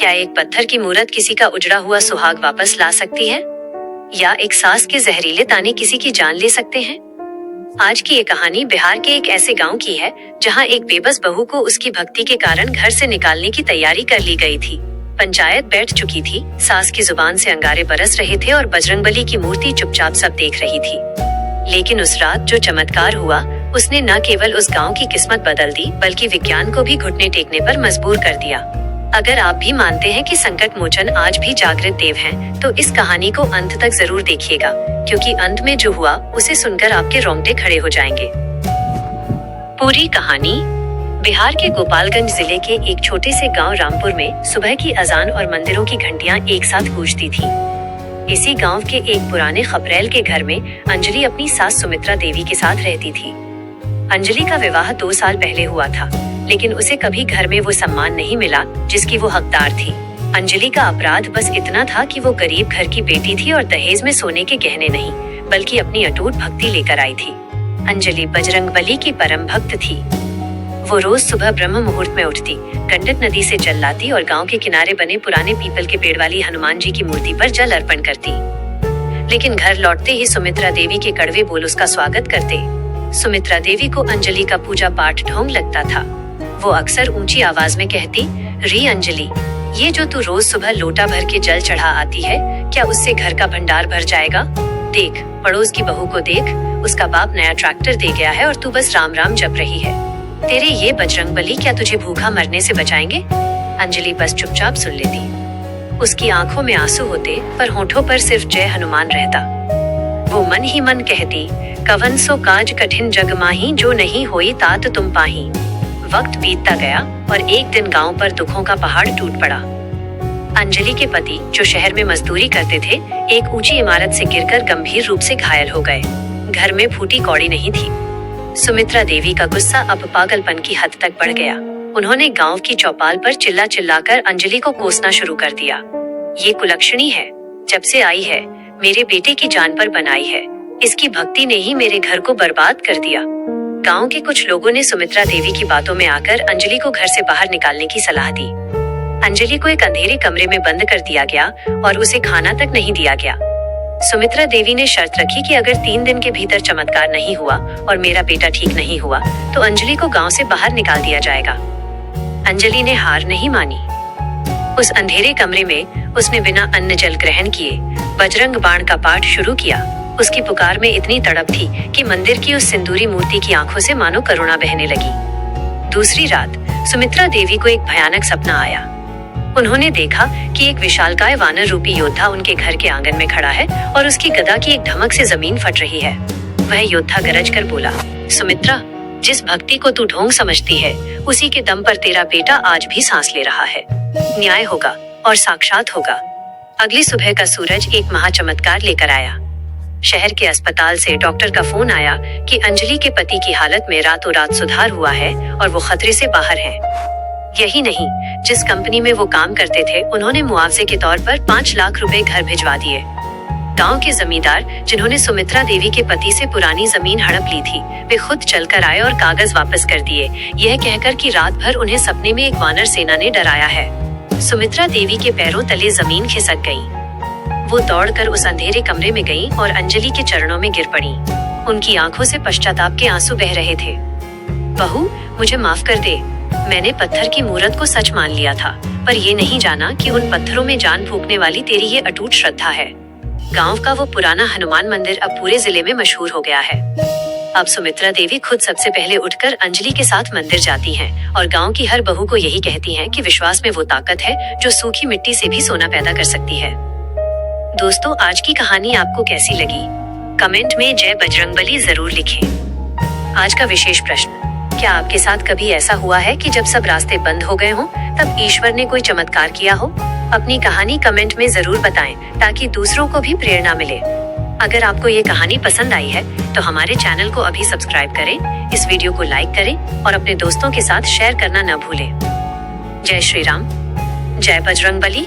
क्या एक पत्थर की मूरत किसी का उजड़ा हुआ सुहाग वापस ला सकती है, या एक सांस के जहरीले ताने किसी की जान ले सकते हैं? आज की ये कहानी बिहार के एक ऐसे गांव की है जहां एक बेबस बहू को उसकी भक्ति के कारण घर से निकालने की तैयारी कर ली गई थी। पंचायत बैठ चुकी थी, सास की जुबान से अंगारे बरस रहे थे और बजरंगबली की मूर्ति चुपचाप सब देख रही थी। लेकिन उस रात जो चमत्कार हुआ, उसने न केवल उस गांव की किस्मत बदल दी, बल्कि विज्ञान को भी घुटने टेकने पर मजबूर कर दिया। अगर आप भी मानते हैं कि संकट मोचन आज भी जागृत देव हैं, तो इस कहानी को अंत तक जरूर देखिएगा, क्योंकि अंत में जो हुआ उसे सुनकर आपके रोंगटे खड़े हो जाएंगे। पूरी कहानी। बिहार के गोपालगंज जिले के एक छोटे से गांव रामपुर में सुबह की अजान और मंदिरों की घंटियां एक साथ गूंजती थी। इसी गांव के एक पुराने खपरेल के घर में अंजलि अपनी सास सुमित्रा देवी के साथ रहती थी। अंजलि का विवाह 2 साल पहले हुआ था, लेकिन उसे कभी घर में वो सम्मान नहीं मिला जिसकी वो हकदार थी। अंजलि का अपराध बस इतना था कि वो गरीब घर की बेटी थी और दहेज में सोने के गहने नहीं, बल्कि अपनी अटूट भक्ति लेकर आई थी। अंजलि बजरंगबली की परम भक्त थी। वो रोज सुबह ब्रह्म मुहूर्त में उठती, गंडक नदी से जल लाती और गांव के किनारे बने पुराने पीपल के पेड़ वाली हनुमान जी की मूर्ति पर जल अर्पण करती। लेकिन घर लौटते ही सुमित्रा देवी के कड़वे बोल उसका स्वागत करते। सुमित्रा देवी को अंजलि का पूजा पाठ ढोंग लगता था। वो अक्सर ऊंची आवाज में कहती, री अंजलि, ये जो तू रोज सुबह लोटा भर के जल चढ़ा आती है, क्या उससे घर का भंडार भर जाएगा? देख, पड़ोस की बहू को देख, उसका बाप नया ट्रैक्टर दे गया है और तू बस राम राम जप रही है। तेरे ये बजरंगबली क्या तुझे भूखा मरने से बचाएंगे? अंजलि बस चुपचाप सुन लेती। उसकी आंखों में आंसू होते, पर होठों पर सिर्फ जय हनुमान रहता। वो मन ही मन कहती, कवन सो काज कठिन जग माही, जो नहीं होई तात तुम पाही। वक्त बीतता गया और एक दिन गांव पर दुखों का पहाड़ टूट पड़ा। अंजलि के पति, जो शहर में मजदूरी करते थे, एक ऊंची इमारत से गिरकर गंभीर रूप से घायल हो गए। घर में फूटी कौड़ी नहीं थी। सुमित्रा देवी का गुस्सा अब पागलपन की हद तक बढ़ गया। उन्होंने गांव की चौपाल पर चिल्ला चिल्लाकर अंजलि को कोसना शुरू कर दिया। ये कुलक्षणी है, जब से आई है मेरे बेटे की जान पर बनाई है। इसकी भक्ति ने ही मेरे घर को बर्बाद कर दिया। गांव के कुछ लोगों ने सुमित्रा देवी की बातों में आकर अंजलि को घर से बाहर निकालने की सलाह दी। अंजलि को एक अंधेरे कमरे में बंद कर दिया गया और उसे खाना तक नहीं दिया गया। सुमित्रा देवी ने शर्त रखी कि अगर 3 दिन के भीतर चमत्कार नहीं हुआ और मेरा बेटा ठीक नहीं हुआ, तो अंजलि को गांव से बाहर निकाल दिया जाएगा। अंजलि ने हार नहीं मानी। उस अंधेरे कमरे में उसने बिना अन्न जल ग्रहण किए बजरंग बाण का पाठ शुरू किया। उसकी पुकार में इतनी तड़प थी कि मंदिर की उस सिंदूरी मूर्ति की आंखों से मानो करुणा बहने लगी। दूसरी रात सुमित्रा देवी को एक भयानक सपना आया। उन्होंने देखा कि एक विशालकाय वानर रूपी योद्धा उनके घर के आंगन में खड़ा है और उसकी गदा की एक धमक से जमीन फट रही है। वह योद्धा गरज कर बोला, सुमित्रा, जिस भक्ति को तू ढोंग समझती है, उसी के दम पर तेरा बेटा आज भी सांस ले रहा है। न्याय होगा और साक्षात होगा। अगली सुबह का सूरज एक महाचमत्कार लेकर आया। शहर के अस्पताल से डॉक्टर का फोन आया कि अंजलि के पति की हालत में रातों रात सुधार हुआ है और वो खतरे से बाहर हैं। यही नहीं, जिस कंपनी में वो काम करते थे, उन्होंने मुआवजे के तौर पर 5 लाख रुपए घर भिजवा दिए। गांव के जमींदार, जिन्होंने सुमित्रा देवी के पति से पुरानी जमीन हड़प ली थी, वे खुद चलकर आए और कागज वापस कर दिए, यह कहकर कि रात भर उन्हें सपने में एक वानर सेना ने डराया है। सुमित्रा देवी के पैरों तले जमीन खिसक गई। वो दौड़कर उस अंधेरे कमरे में गई और अंजलि के चरणों में गिर पड़ी। उनकी आंखों से पश्चाताप के आंसू बह रहे थे। बहू, मुझे माफ कर दे। मैंने पत्थर की मूरत को सच मान लिया था, पर ये नहीं जाना कि उन पत्थरों में जान फूंकने वाली तेरी ये अटूट श्रद्धा है। गांव का वो पुराना हनुमान मंदिर अब पूरे जिले में मशहूर हो गया है। अब सुमित्रा देवी खुद सबसे पहले उठकर अंजलि के साथ मंदिर जाती हैं और गांव की हर बहू को यही कहती हैं कि विश्वास में वो ताकत है जो सूखी मिट्टी से भी सोना पैदा कर सकती है। दोस्तों, आज की कहानी आपको कैसी लगी? कमेंट में जय बजरंगबली जरूर लिखें। आज का विशेष प्रश्न, क्या आपके साथ कभी ऐसा हुआ है कि जब सब रास्ते बंद हो गए हों, तब ईश्वर ने कोई चमत्कार किया हो? अपनी कहानी कमेंट में जरूर बताएं, ताकि दूसरों को भी प्रेरणा मिले। अगर आपको ये कहानी पसंद आई है, तो हमारे चैनल को अभी सब्सक्राइब करें, इस वीडियो को लाइक करें और अपने दोस्तों के साथ शेयर करना न भूलें। जय श्री राम, जय बजरंगबली।